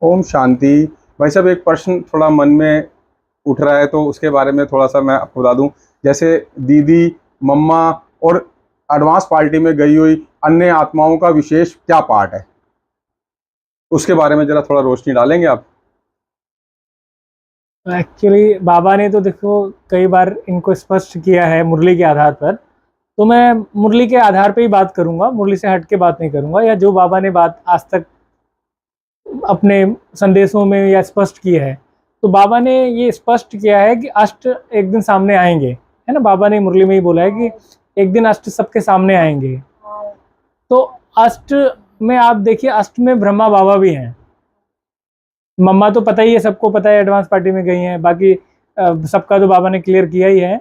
ओम शांति। भाई साहब, एक प्रश्न थोड़ा मन में उठ रहा है तो उसके बारे में थोड़ा सा मैं आपको बता दूं। जैसे दीदी, मम्मा और एडवांस पार्टी में गई हुई अन्य आत्माओं का विशेष क्या पार्ट है, उसके बारे में जरा थोड़ा रोशनी डालेंगे आप? एक्चुअली बाबा ने तो देखो कई बार इनको स्पष्ट किया है मुरली के आधार पर। तो मैं मुरली के आधार पे ही बात करूंगा, मुरली से हट के बात नहीं करूंगा, या जो बाबा ने बात आज तक अपने संदेशों में या स्पष्ट की है। तो बाबा ने ये स्पष्ट किया है कि अष्ट एक दिन सामने आएंगे, है ना। बाबा ने मुरली में ही बोला है कि एक दिन अष्ट सबके सामने आएंगे। तो अष्ट में आप देखिए, अष्ट में ब्रह्मा बाबा भी हैं। मम्मा तो पता ही है, सबको पता है, एडवांस पार्टी में गई हैं। बाकी सबका तो बाबा ने क्लियर किया ही है।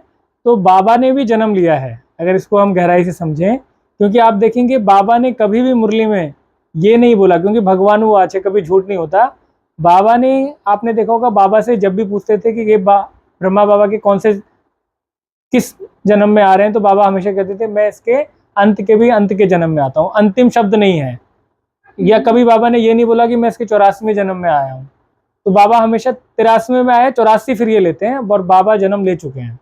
तो बाबा ने भी जन्म लिया है, अगर इसको हम गहराई से समझें। क्योंकि आप देखेंगे बाबा ने कभी भी मुरली में ये नहीं बोला, क्योंकि भगवान वो आचे कभी झूठ नहीं होता। बाबा ने, आपने देखा होगा, बाबा से जब भी पूछते थे कि ये ब्रह्मा बाबा के कौन से किस जन्म में आ रहे हैं, तो बाबा हमेशा कहते थे मैं इसके अंत के भी अंत के जन्म में आता हूँ। अंतिम शब्द नहीं है। या कभी बाबा ने ये नहीं बोला कि मैं इसके 84वें जन्म में आया हूँ। तो बाबा हमेशा 83वें में आए, 84 फिर ये लेते हैं, और बाबा जन्म ले चुके हैं।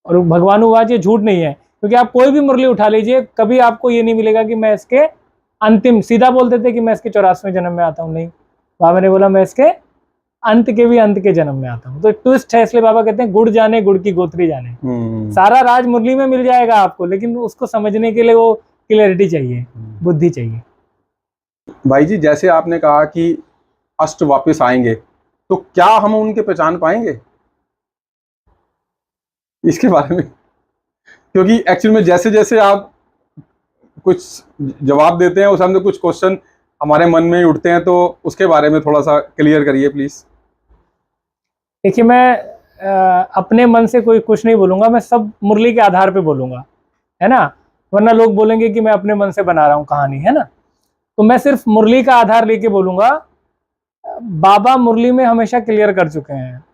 और भगवानुवाद ये झूठ नहीं है, क्योंकि आप कोई भी मुरली उठा लीजिए, कभी आपको ये नहीं मिलेगा कि मैं इसके अंतिम, सीधा बोलते थे कि मैं इसके 84वें जन्म में आता हूँ। नहीं, बाबा ने बोला मैं इसके अंत के भी अंत के जन्म में आता हूँ। तो ट्विस्ट है, इसलिए बाबा कहते हैं गुड़ जाने गुड़ की गोत्री जाने। सारा राज मुरली में मिल जाएगा आपको, लेकिन उसको समझने के लिए वो क्लियरिटी चाहिए, बुद्धि चाहिए। भाई जी, जैसे आपने कहा कि अष्ट वापस आएंगे, तो क्या हम उनके पहचान पाएंगे इसके बारे में? क्योंकि एक्चुअल में जैसे जैसे आप कुछ जवाब देते हैं, उस हमसे कुछ क्वेश्चन हमारे मन में ही उठते हैं, तो उसके बारे में थोड़ा सा क्लियर करिए प्लीज। देखिए, मैं अपने मन से कोई कुछ नहीं बोलूंगा, मैं सब मुरली के आधार पे बोलूंगा, है ना। वरना लोग बोलेंगे कि मैं अपने मन से बना रहा हूँ कहानी, है ना। तो मैं सिर्फ मुरली का आधार लेके बोलूंगा। बाबा मुरली में हमेशा क्लियर कर चुके हैं।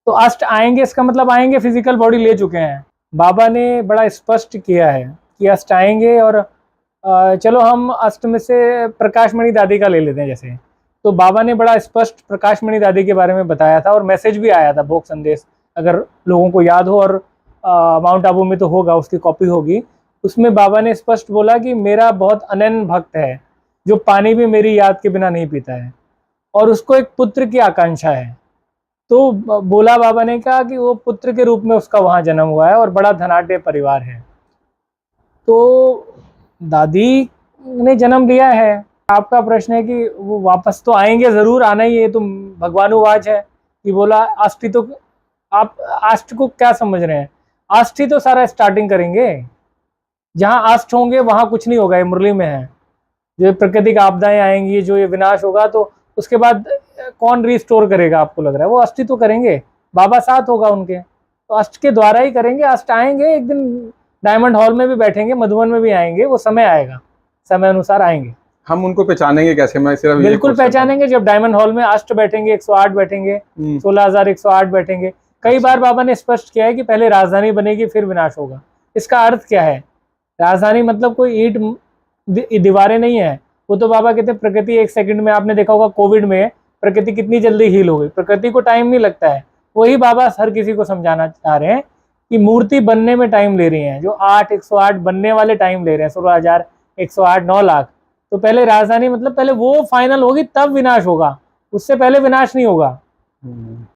तो अष्ट आएंगे, इसका मतलब आएंगे, फिजिकल बॉडी ले चुके हैं। बाबा ने बड़ा स्पष्ट किया है कि अष्ट आएंगे। और चलो हम अष्ट में से प्रकाशमणि दादी का ले लेते हैं जैसे। तो बाबा ने बड़ा स्पष्ट प्रकाशमणि दादी के बारे में बताया था, और मैसेज भी आया था, भोग संदेश, अगर लोगों को याद हो। और माउंट आबू में तो होगा, उसकी कॉपी होगी। उसमें बाबा ने स्पष्ट बोला कि मेरा बहुत अनन्य भक्त है, जो पानी भी मेरी याद के बिना नहीं पीता है, और उसको एक पुत्र की आकांक्षा है। तो बोला बाबा ने, कहा कि वो पुत्र के रूप में उसका वहां जन्म हुआ है, और बड़ा धनाढ्य परिवार है। तो दादी ने जन्म लिया है। आपका प्रश्न है कि वो वापस तो आएंगे, जरूर आना ही है, तो भगवानुवाच है कि बोला अष्टी। तो आप अष्ट को क्या समझ रहे हैं? अष्टी तो सारा स्टार्टिंग करेंगे। जहां अष्ट होंगे वहां कुछ नहीं होगा, ये मुरली में है। जो प्राकृतिक आपदाएं आएंगी, जो ये विनाश होगा, तो उसके बाद कौन रिस्टोर करेगा? आपको लग रहा है वो अष्टी तो करेंगे, बाबा साथ होगा उनके। तो अष्ट के द्वारा ही करेंगे। अष्ट आएंगे एक दिन, डायमंड हॉल में भी बैठेंगे, मधुबन में भी आएंगे, वो समय आएगा, समय अनुसार आएंगे। हम उनको पहचानेंगे कैसे? मैं सिर्फ बिल्कुल पहचानेंगे, जब डायमंड हॉल में अष्ट बैठेंगे, 108 बैठेंगे, 16,108 बैठेंगे। कई बार बाबा ने स्पष्ट किया है कि पहले राजधानी बनेगी फिर विनाश होगा। इसका अर्थ क्या है? राजधानी मतलब कोई ईंट दीवारें नहीं है। वो तो बाबा कहते हैं प्रकृति एक सेकंड में, आपने देखा होगा कोविड में प्रकृति कितनी जल्दी हील हो गई। प्रकृति को टाइम नहीं लगता है। वही बाबा हर किसी को समझाना चाह रहे हैं कि मूर्ति बनने में टाइम ले रही है, जो 108 बनने वाले टाइम ले रहे हैं, 16,108, 9 लाख। तो पहले राजधानी मतलब पहले वो फाइनल होगी, तब विनाश होगा, उससे पहले विनाश नहीं होगा।